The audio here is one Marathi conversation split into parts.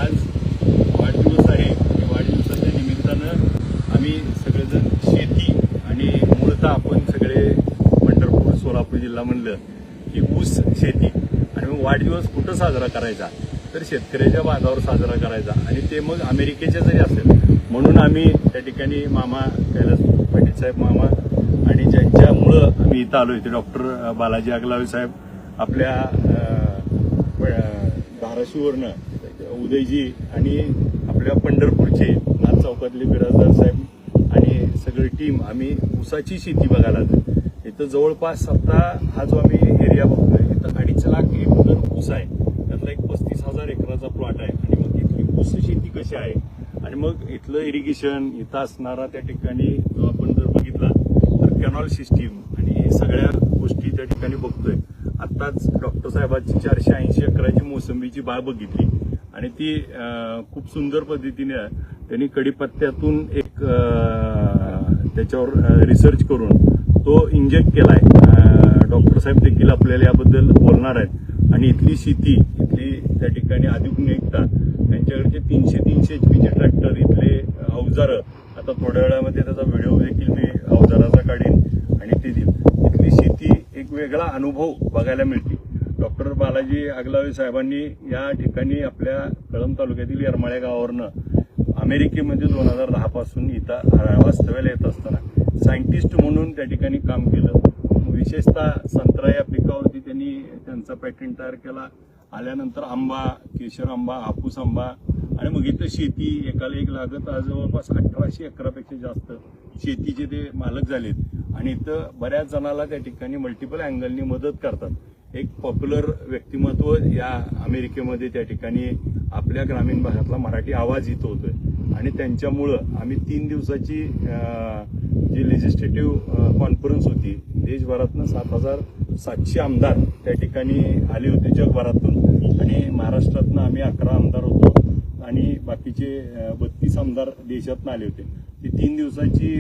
आज वाढदिवस आहे आणि वाढदिवसाच्या निमित्तानं आम्ही सगळेजण शेती आणि मूळतः आपण सगळे पंढरपूर सोलापूर जिल्हा म्हणलं की ऊस शेती आणि मग वाढदिवस कुठं साजरा करायचा तर शेतकऱ्याच्या बांधावर साजरा करायचा आणि ते मग अमेरिकेच्या जरी असेल म्हणून आम्ही त्या ठिकाणी मामा कैलास पाटील साहेब मामा आणि ज्यांच्यामुळं आम्ही इथं आलो ते डॉक्टर बालाजी आगलावे साहेब आपल्या धाराशिववरनं उदयजी आणि आपल्या पंढरपूरचे नाथ चौकातले बिराजदार साहेब आणि सगळी टीम आम्ही ऊसाची शेती बघायला जातो. इथं जवळपास आता हा जो आम्ही एरिया बघतोय इथं 2.5 लाख एकर ऊस आहे. त्यातला एक 35,000 एकराचा प्लॉट आहे आणि मग इथली ऊस शेती कशी आहे आणि मग इथलं इरिगेशन इथं असणारा त्या ठिकाणी जो आपण जर बघितला तर कॅनॉल सिस्टीम आणि हे सगळ्या गोष्टी त्या ठिकाणी बघतोय. आत्ताच डॉक्टर साहेबांची 480 एकराची मोसंबीची बाग बघितली आणि ती खूप सुंदर पद्धतीने त्यांनी कडीपत्त्यातून एक त्याच्यावर रिसर्च करून तो इंजेक्ट केलाय. डॉक्टर साहेब देखील आपल्याला याबद्दल बोलणार आहेत आणि इथली शेती इथली त्या ठिकाणी आधुनिकता त्यांच्याकडचे 300 HP ट्रॅक्टर इथले अवजारं आता थोड्या वेळामध्ये त्याचा व्हिडिओ देखील मी अवजाराचा काढीन आणि ते देईल. इथली शेती एक वेगळा अनुभव बघायला मिळते. डॉक्टर बालाजी आगलावे साहेबांनी या ठिकाणी आपल्या कळंब तालुक्यातील येरमाळ्या गावावरनं अमेरिकेमध्ये 2010 पासून इथं वास्तव्याला येत असताना सायंटिस्ट म्हणून त्या ठिकाणी काम केलं. विशेषतः संत्रा या पिकावरती त्यांनी त्यांचा पॅटर्न तयार केला. आल्यानंतर आंबा, केशर आंबा, हापूस आंबा आणि मग इथं शेती एकाला एक लागत आज जवळपास 1800 एकरापेक्षा जास्त शेतीचे ते मालक झालेत आणि इथं बऱ्याच जणाला त्या ठिकाणी मल्टिपल अँगलनी मदत करतात. एक पॉप्युलर व्यक्तिमत्व या अमेरिकेमध्ये त्या ठिकाणी आपल्या ग्रामीण भागातला मराठी आवाज इथं होतोय आणि त्यांच्यामुळं आम्ही 3 दिवसाची जी लेजिस्लेटिव्ह कॉन्फरन्स होती देशभरातनं 7,700 आमदार त्या ठिकाणी आले होते जगभरातून आणि महाराष्ट्रातनं आम्ही 11 आमदार होतो आणि बाकीचे 32 आमदार देशातनं आले होते. ती 3 दिवसाची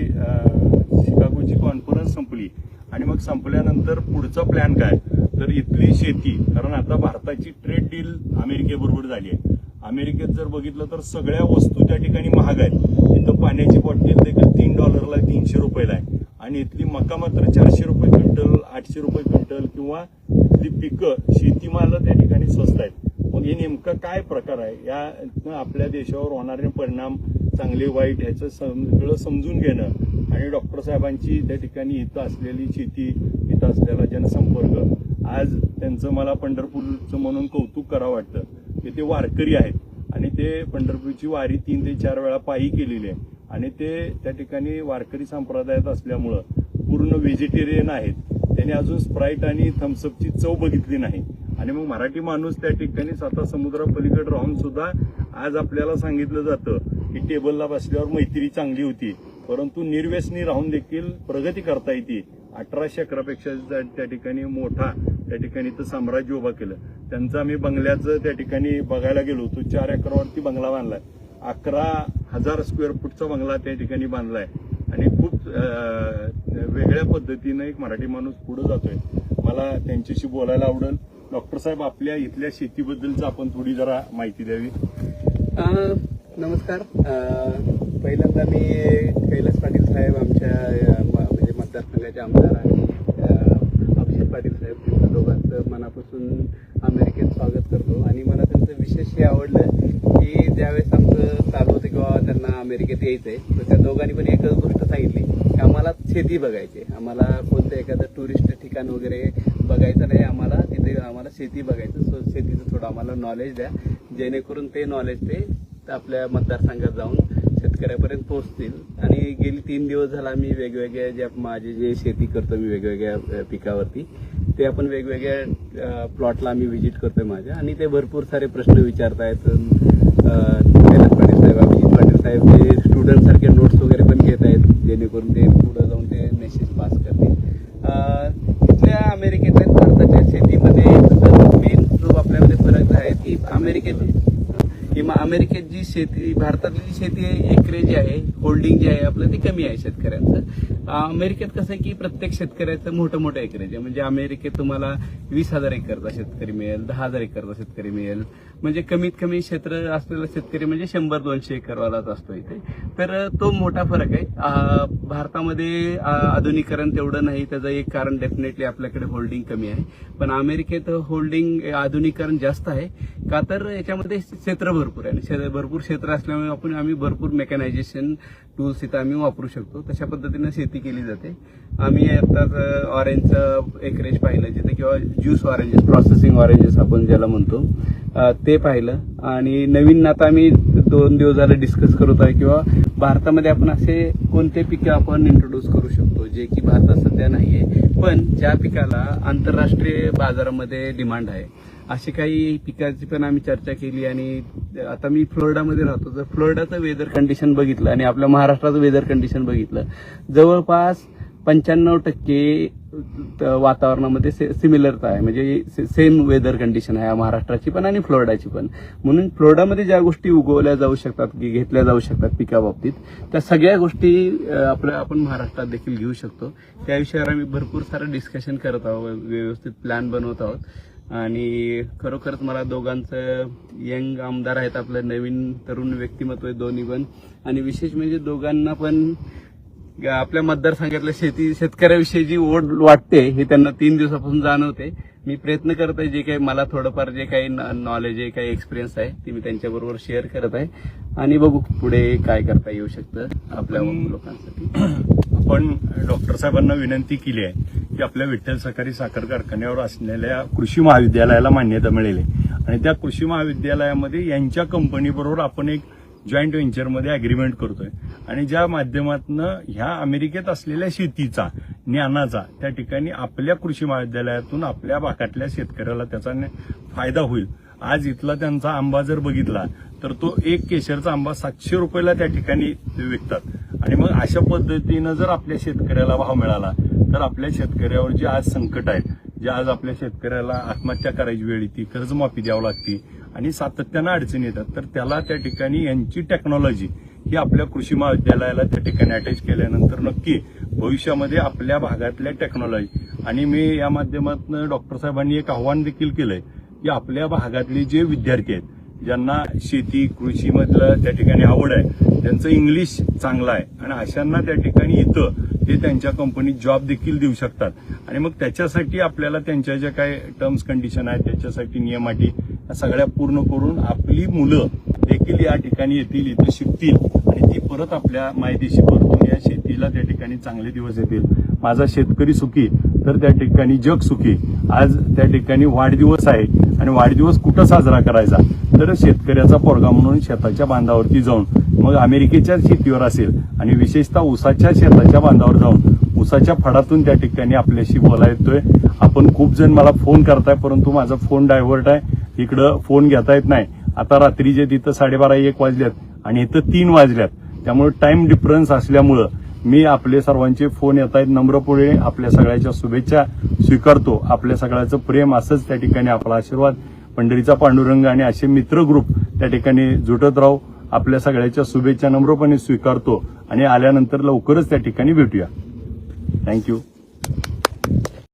शिकागोची कॉन्फरन्स संपली आणि मग संपल्यानंतर पुढचा प्लॅन काय तर इथली शेती कारण आता भारताची ट्रेड डील अमेरिकेबरोबर झाली आहे. अमेरिकेत जर बघितलं तर सगळ्या वस्तू त्या ठिकाणी महाग आहेत. इथं पाण्याची बॉटल देखील $3 300 रुपयाला आहे आणि इथली मका मात्र 400 रुपये क्विंटल 800 रुपये क्विंटल किंवा इथली पिकं शेतीमाल त्या ठिकाणी स्वस्त आहेत. मग हे नेमकं काय प्रकार आहे या आपल्या देशावर होणारे परिणाम चांगले वाईट ह्याचं सगळं समजून घेणं आणि डॉक्टर साहेबांची त्या ठिकाणी इथं असलेली शेती इथं असलेला जनसंपर्क आज त्यांचं मला पंढरपूरचं म्हणून कौतुक करावं वाटतं की ते वारकरी आहेत आणि ते पंढरपूरची वारी 3 ते 4 वेळा पायी केलेली आहे आणि ते त्या ठिकाणी वारकरी संप्रदायात असल्यामुळं पूर्ण व्हेजिटेरियन आहेत. त्यांनी अजून स्प्राईट आणि थम्सअपची चव बघितली नाही आणि मग मराठी माणूस त्या ठिकाणी स्वतः समुद्रापलीकडे राहून सुद्धा आज आपल्याला सांगितलं जातं की टेबलला बसल्यावर मैत्री चांगली होती परंतु निर्व्यसनी राहून देखील प्रगती करता येते. 1800 एकरापेक्षा त्या ठिकाणी मोठा त्या ठिकाणी तर साम्राज्य उभा केलं. त्यांचं आम्ही बंगल्याचं त्या ठिकाणी बघायला गेलो होतो. 4 एकरावरती बंगला बांधलाय. 11,000 स्क्वेअर फूटचा बंगला त्या ठिकाणी बांधलाय आणि खूप वेगळ्या पद्धतीनं एक मराठी माणूस पुढे जातोय. मला त्यांच्याशी बोलायला आवडेल. डॉक्टर साहेब आपल्या इथल्या शेतीबद्दलच आपण थोडी जरा माहिती द्यावी. नमस्कार. पहिल्यांदा मी कैलास पाटील साहेब आमच्या म्हणजे मतदारसंघाचे आमदार आणि अभिषेक पाटील साहेब त्यांच्या दोघांचं मनापासून अमेरिकेत स्वागत करतो आणि मला त्यांचं विशेष हे आवडलं की ज्यावेळेस आमचं चालू होतं किंवा त्यांना अमेरिकेत यायचं आहे तर त्या दोघांनी पण एकच गोष्ट सांगितली की आम्हाला शेती बघायची. आम्हाला कोणतं एखादं टुरिस्ट ठिकाण वगैरे बघायचं नाही, आम्हाला तिथे आम्हाला शेती बघायचं. सो शेतीचं थोडं आम्हाला नॉलेज द्या जेणेकरून ते नॉलेज ते आपल्या मतदारसंघात जाऊन शेतकऱ्यापर्यंत पोहोचतील. आणि गेली 3 दिवस झाला मी वेगवेगळ्या जे माझी जे शेती करतो मी वेगवेगळ्या पिकावरती ते आपण वेगवेगळ्या प्लॉटला आम्ही व्हिजिट करतोय माझ्या आणि ते भरपूर सारे प्रश्न विचारतायत. कैलास पाटील साहेब अभिजित पाटील साहेब ते स्टुडंटसारखे नोट्स वगैरे पण घेत आहेत जेणेकरून ते पुढे जाऊन ते मेसेज पास करतील. इथल्या अमेरिकेतल्या भारताच्या शेतीमध्ये मेन जो आपल्यामध्ये फरक आहे की अमेरिकेत जी शेती, भारतातली जी शेती आहे, एकरे जी आहे, होल्डिंग जे आहे आपलं ते कमी आहे शेतकऱ्यांचं. अमेरिकेत कसं आहे की प्रत्येक शेतकऱ्याचं मोठं मोठं एकरेज आहे. म्हणजे अमेरिकेत तुम्हाला 20,000 एकरचा शेतकरी मिळेल, 10,000 एकरचा शेतकरी मिळेल. म्हणजे कमीत कमी क्षेत्र असलेला शेतकरी म्हणजे 100-200 एकरवालाच असतो इथे. तर तो मोठा फरक आहे. भारतामध्ये आधुनिकीकरण तेवढं नाही, त्याचं एक कारण डेफिनेटली आपल्याकडे होल्डिंग कमी आहे. पण अमेरिकेत होल्डिंग आधुनिकीकरण जास्त आहे. का तर याच्यामध्ये क्षेत्र भरपूर आहे आणि भरपूर क्षेत्र असल्यामुळे आम्ही भरपूर मेकॅनायझेशन टूल्स इथं आम्ही वापरू शकतो. तशा पद्धतीनं शेती केली जाते. आम्ही आताच ऑरेंजचं एकरेज पाहिलं जिथे, किंवा ज्यूस ऑरेंजेस, प्रोसेसिंग ऑरेंजेस आपण ज्याला म्हणतो ते पाहिलं. आणि नवीन आता आम्ही 2 दिवस झाले डिस्कस करत आहे किंवा भारतामध्ये आपण असे कोणते पिकं आपण इंट्रोड्यूस करू शकतो जे की भारतात सध्या नाहीये, पण ज्या पिकाला आंतरराष्ट्रीय बाजारामध्ये डिमांड आहे. अशी काही पिकाची पण आम्ही चर्चा केली. आणि आता मी फ्लोरिडामध्ये राहतो, तर फ्लोरिडाचं वेदर कंडिशन बघितलं आणि आपल्या महाराष्ट्राचं वेदर कंडिशन बघितलं, जवळपास 95% वातावरणामध्ये सिमिलरता आहे. म्हणजे सेम वेदर कंडिशन आहे महाराष्ट्राची पण आणि फ्लोरिडाची पण. म्हणून फ्लोरिडामध्ये ज्या गोष्टी उगवल्या जाऊ शकतात, घेतल्या जाऊ शकतात पिकाबाबतीत, त्या सगळ्या गोष्टी आपण महाराष्ट्रात देखील घेऊ शकतो. त्या विषयावर आम्ही भरपूर सारं डिस्कशन करत आहोत, व्यवस्थित प्लॅन बनवत आहोत. आणि खरोखरच मला दोघांचं, यंग आमदार आहेत, आपलं नवीन तरुण व्यक्तिमत्व आहे दोन्ही पण. आणि विशेष म्हणजे दोघांना पण आपल्या मतदारसंघातल्या शेतकऱ्याविषयी जी ओढ वाटते हे त्यांना 3 दिवसापासून जाणवते. मी प्रयत्न करत आहे, जे काही मला थोडंफार जे काही नॉलेज आहे, काही एक्सपिरियन्स आहे, ते मी त्यांच्याबरोबर शेअर करत आहे. आणि बघू पुढे काय करता येऊ शकतं आपल्या लोकांसाठी. आपण डॉक्टर साहेबांना विनंती केली आहे की आपल्या विठ्ठल सहकारी साखर कारखान्यावर असलेल्या कृषी महाविद्यालयाला मान्यता मिळेल आणि त्या कृषी महाविद्यालयामध्ये यांच्या कंपनीबरोबर आपण एक जॉईंट व्हेंचरमध्ये अग्रीमेंट करतोय. आणि ज्या माध्यमातून ह्या अमेरिकेत असलेल्या शेतीचा, ज्ञानाचा त्या ठिकाणी आपल्या कृषी महाविद्यालयातून आपल्या भागातल्या शेतकऱ्याला त्याचा फायदा होईल. आज इथला त्यांचा आंबा जर बघितला तर तो एक केशरचा आंबा 700 रुपयाला त्या ठिकाणी विकतात. आणि मग अशा पद्धतीनं जर आपल्या शेतकऱ्याला भाव मिळाला तर आपल्या शेतकऱ्यावर जे आज संकट आहे, जे आज आपल्या शेतकऱ्याला आत्महत्या करायची वेळ येते, कर्जमाफी द्यावी लागते आणि सातत्यानं अडचणी येतात, तर त्याला त्या ठिकाणी यांची टेक्नॉलॉजी ही आपल्या कृषी महाविद्यालयाला त्या ठिकाणी अटॅच केल्यानंतर नक्की भविष्यामध्ये आपल्या भागातल्या टेक्नॉलॉजी. आणि मी या माध्यमातून डॉक्टर साहेबांनी एक आव्हान देखील केलंय की आपल्या भागातले जे विद्यार्थी आहेत, ज्यांना शेती कृषीमधलं त्या ठिकाणी आवड आहे, त्यांचं इंग्लिश चांगलं आहे आणि अशांना त्या ठिकाणी इथं ते त्यांच्या कंपनीत जॉब देखील देऊ शकतात. आणि मग त्याच्यासाठी आपल्याला त्यांच्या ज्या काही टर्म्स कंडिशन आहेत, त्याच्यासाठी नियम अटी सगळ्या पूर्ण करून आपली मुलं देखील या ठिकाणी येतील, इथं शिकतील आणि ती परत आपल्या मायदेशी परतून या शेतीला त्या ठिकाणी चांगले दिवस येतील. माझा शेतकरी सुखी तर त्या ठिकाणी जग सुखी. आज त्या ठिकाणी वाढदिवस आहे आणि वाढदिवस कुठं साजरा करायचा तर शेतकऱ्याचा पोरगा म्हणून शेताच्या बांधावरती जाऊन, मग अमेरिकेच्या शेतीवर असेल आणि विशेषतः ऊसाच्या शेताच्या बांधावर जाऊन ऊसाच्या फडातून त्या ठिकाणी आपल्याशी बोला येतोय. आपण खूप जण मला फोन करताय, परंतु माझा फोन डायव्हर्ट आहे, इकडं फोन घेता येत नाही. आता रात्रीचे तिथं 12:30-1 वाजल्यात आणि इथं 3 वाजल्यात, त्यामुळे टाइम डिफरन्स असल्यामुळं मी आपले सर्वांचे फोन येत आहेत. नम्रपणे आपल्या सगळ्याच्या शुभेच्छा स्वीकारतो. आपल्या सगळ्याचं प्रेम असंच त्या ठिकाणी आपला आशीर्वाद, पंढरीचा पांडुरंग आणि असे मित्र ग्रुप त्या ठिकाणी जुटत राहू. आपल्या सगळ्याच्या शुभेच्छा नम्रपणे स्वीकारतो आणि आल्यानंतर लवकरच त्या ठिकाणी भेटूया. थँक्यू.